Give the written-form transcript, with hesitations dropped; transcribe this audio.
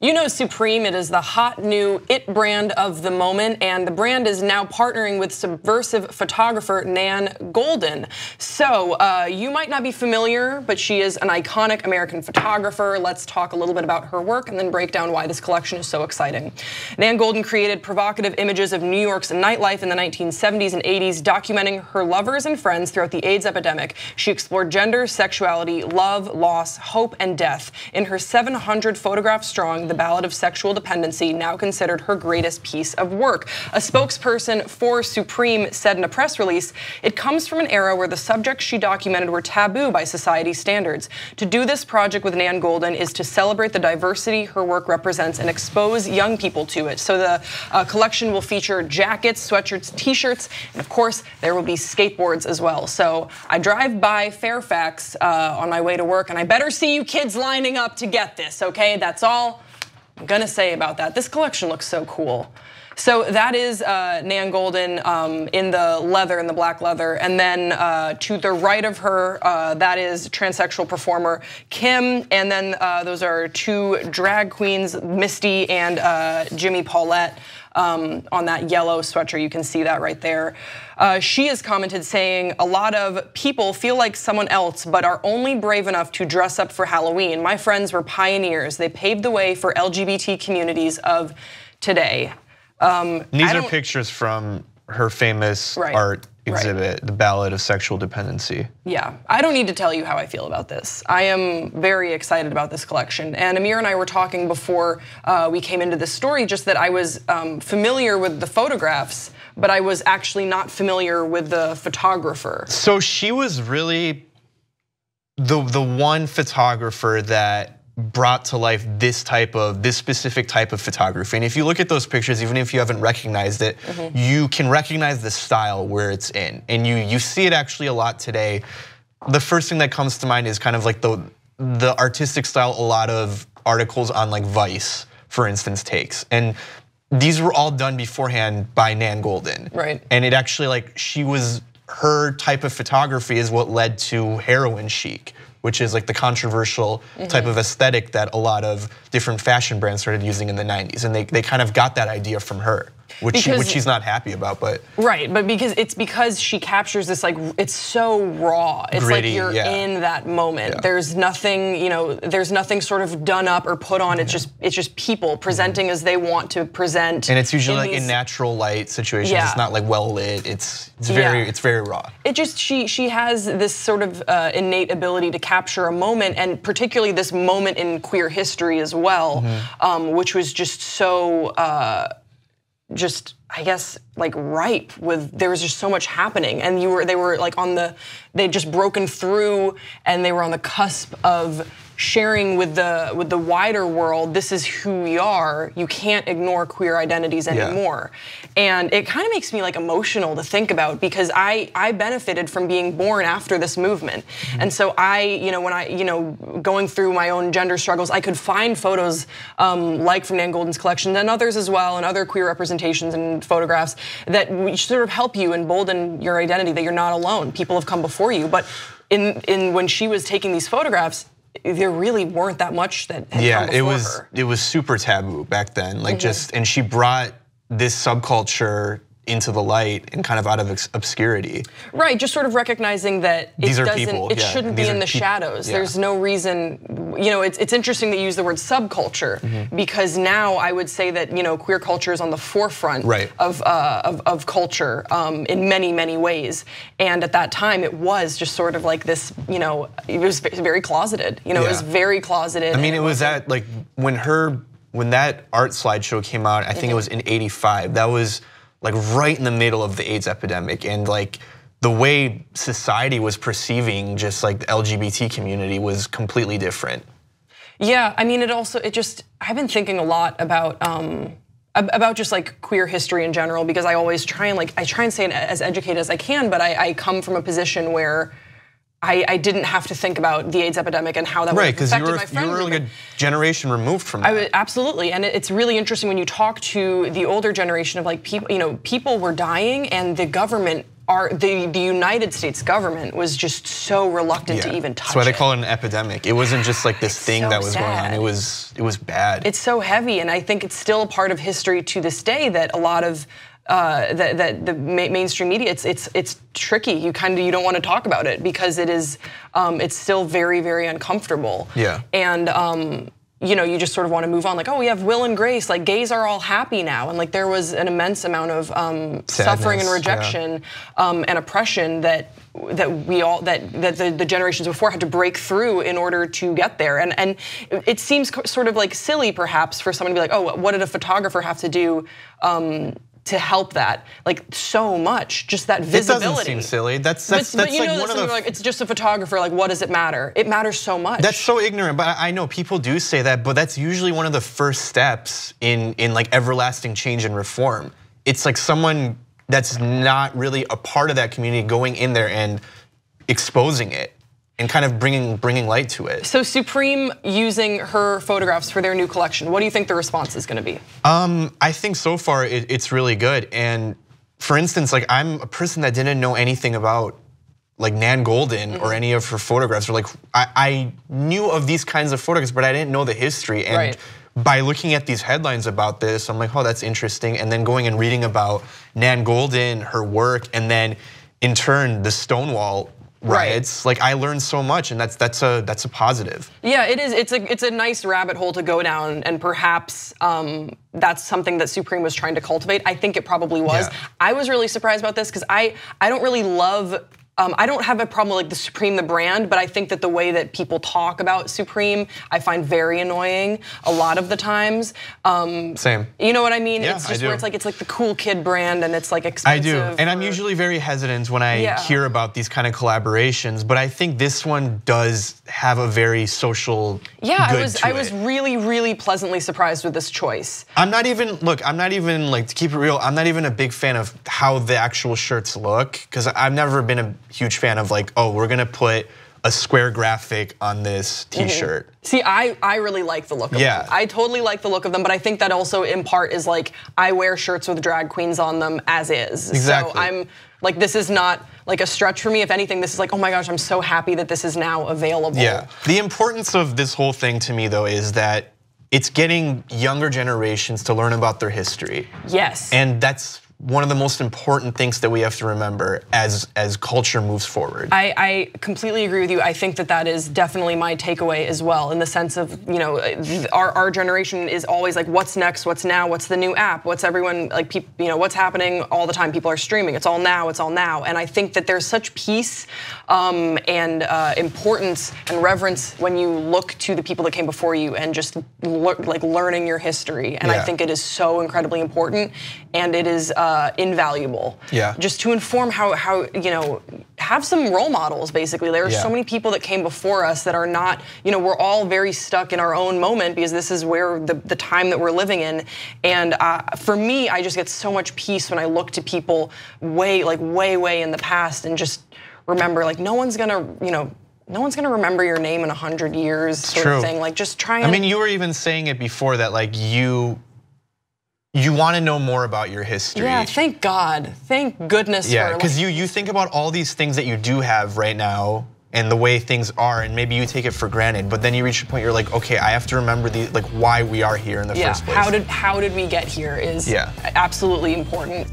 You know Supreme, it is the hot new it brand of the moment, and the brand is now partnering with subversive photographer Nan Goldin. So you might not be familiar, but she is an iconic American photographer. Let's talk a little bit about her work and then break down why this collection is so exciting. Nan Goldin created provocative images of New York's nightlife in the 1970s and 80s, documenting her lovers and friends throughout the AIDS epidemic. She explored gender, sexuality, love, loss, hope, and death. In her 700 photographs strong, the Ballad of Sexual Dependency, now considered her greatest piece of work. A spokesperson for Supreme said in a press release, "It comes from an era where the subjects she documented were taboo by society's standards. To do this project with Nan Goldin is to celebrate the diversity her work represents and expose young people to it." So the collection will feature jackets, sweatshirts, t-shirts, and of course there will be skateboards as well. So I drive by Fairfax on my way to work, and I better see you kids lining up to get this, okay? That's all I'm gonna say about that. This collection looks so cool. So that is Nan Goldin in the leather, in the black leather. And then to the right of her, that is transsexual performer Kim. And then those are two drag queens, Misty and Jimmy Paulette. On that yellow sweatshirt, you can see that right there. She has commented saying, "A lot of people feel like someone else, but are only brave enough to dress up for Halloween. My friends were pioneers. They paved the way for LGBT communities of today." These are pictures from her famous art exhibit, The Ballad of Sexual Dependency. Yeah, I don't need to tell you how I feel about this. I am very excited about this collection. And Amir and I were talking before we came into this story, just that I was familiar with the photographs, but I was actually not familiar with the photographer. So she was really the one photographer that brought to life this specific type of photography. And if you look at those pictures, even if you haven't recognized it, you can recognize the style where it's in. And you see it actually a lot today. The first thing that comes to mind is kind of like the artistic style a lot of articles on like Vice, for instance, takes. And these were all done beforehand by Nan Goldin. Right. And it actually her type of photography is what led to heroin chic, which is like the controversial type of aesthetic that a lot of different fashion brands started using in the 90s. And they kind of got that idea from her, which she's not happy about, but. Right, but because she captures this, like, it's so raw. It's gritty, like you're in that moment. There's nothing, there's nothing sort of done up or put on. It's just people presenting as they want to present. And it's usually like in natural light situations. It's not like well lit. It's very raw. She has this sort of innate ability to capture a moment, and particularly this moment in queer history as well, which was just so I guess like ripe with, there was just so much happening, and they were like they'd just broken through, and they were on the cusp of sharing with the wider world, this is who we are. You can't ignore queer identities anymore. And it kind of makes me like emotional to think about, because I benefited from being born after this movement. And so when I going through my own gender struggles, I could find photos like from Nan Goldin's collection and others as well, and other queer representations and photographs that sort of help you embolden your identity, that you're not alone. People have come before you. But when she was taking these photographs, there really weren't that much that had come before her. It was super taboo back then, like and she brought this subculture into the light and kind of out of obscurity. Right, just sort of recognizing that it shouldn't be in the shadows. There's no reason, it's interesting that you use the word subculture, because now I would say that queer culture is on the forefront of culture in many, many ways. And at that time it was just sort of like this, it was very closeted. It was very closeted. I mean, it was that like when that art slideshow came out, I think it was in '85, that was like right in the middle of the AIDS epidemic, and like the way society was perceiving just like the LGBT community was completely different. Yeah, I mean, I've been thinking a lot about just like queer history in general, because I always try and say it as educated as I can, but I come from a position where I didn't have to think about the AIDS epidemic and how that would affect my friend. You were like a generation removed from that. Absolutely, and it's really interesting when you talk to the older generation of like people, people were dying and the government the United States government was just so reluctant to even touch it. That's why they call it an epidemic. It wasn't just like this thing that was going on. It was bad. It's so heavy, and I think it's still a part of history to this day that a lot of that the mainstream media, it's tricky. You don't want to talk about it because it is it's still very, very uncomfortable. Yeah. And you just sort of want to move on, like, oh, we have Will and Grace, like gays are all happy now, and like there was an immense amount of suffering and rejection and oppression that the generations before had to break through in order to get there. And it seems sort of like silly perhaps for someone to be like, oh, what did a photographer have to do to help that? Like so much, just that visibility. It doesn't seem silly. That's but like one of the like, it's just a photographer, like what does it matter? It matters so much. That's so ignorant, but I know people do say that, but that's usually one of the first steps in like everlasting change and reform. It's like someone that's not really a part of that community going in there and exposing it and kind of bringing light to it. So Supreme using her photographs for their new collection, what do you think the response is going to be? I think so far it's really good. And for instance, like I'm a person that didn't know anything about like Nan Goldin or any of her photographs, or like I knew of these kinds of photographs, but I didn't know the history. And by looking at these headlines about this, I'm like, oh, that's interesting. And then going and reading about Nan Goldin, her work, and then in turn the Stonewall riots, like I learned so much, and that's a positive. Yeah, it is. It's a nice rabbit hole to go down, and perhaps that's something that Supreme was trying to cultivate. I think it probably was. Yeah. I was really surprised about this because I don't really love. I don't have a problem with like the Supreme, the brand, but I think that the way that people talk about Supreme, I find very annoying a lot of the times. Same. You know what I mean? Yeah, it's just where it's like the cool kid brand and it's like expensive. I do, and I'm usually very hesitant when I hear about these kind of collaborations, but I think this one does have a very social good to I was really, really pleasantly surprised with this choice. I'm not even like, to keep it real, I'm not even a big fan of how the actual shirts look, because I've never been a huge fan of like, oh, we're gonna put a square graphic on this t-shirt. See, I really like the look of them. I totally like the look of them, but I think that also in part is like, I wear shirts with drag queens on them as is. Exactly. So I'm like, this is not like a stretch for me. If anything, this is like, oh my gosh, I'm so happy that this is now available. Yeah, the importance of this whole thing to me though is that it's getting younger generations to learn about their history. Yes. And that's one of the most important things that we have to remember as culture moves forward. I completely agree with you. I think that is definitely my takeaway as well, in the sense of, our generation is always like, what's next, what's now, what's the new app, what's everyone, like, what's happening all the time, people are streaming, it's all now. And I think that there's such peace and importance and reverence when you look to the people that came before you and just like learning your history. And I think it is so incredibly important, and it is invaluable. Yeah. Just to inform how have some role models. Basically, there are so many people that came before us that are not. We're all very stuck in our own moment because this is where the time that we're living in. And for me, I just get so much peace when I look to people way in the past and just remember, like, no one's gonna remember your name in 100 years, sort of thing. Like, just try and. I mean, you were even saying it before that, like, you want to know more about your history. Yeah, thank God, thank goodness. Yeah, because you think about all these things that you do have right now and the way things are, and maybe you take it for granted, but then you reach a point you're like, okay, I have to remember why we are here in the first place. How did we get here is absolutely important.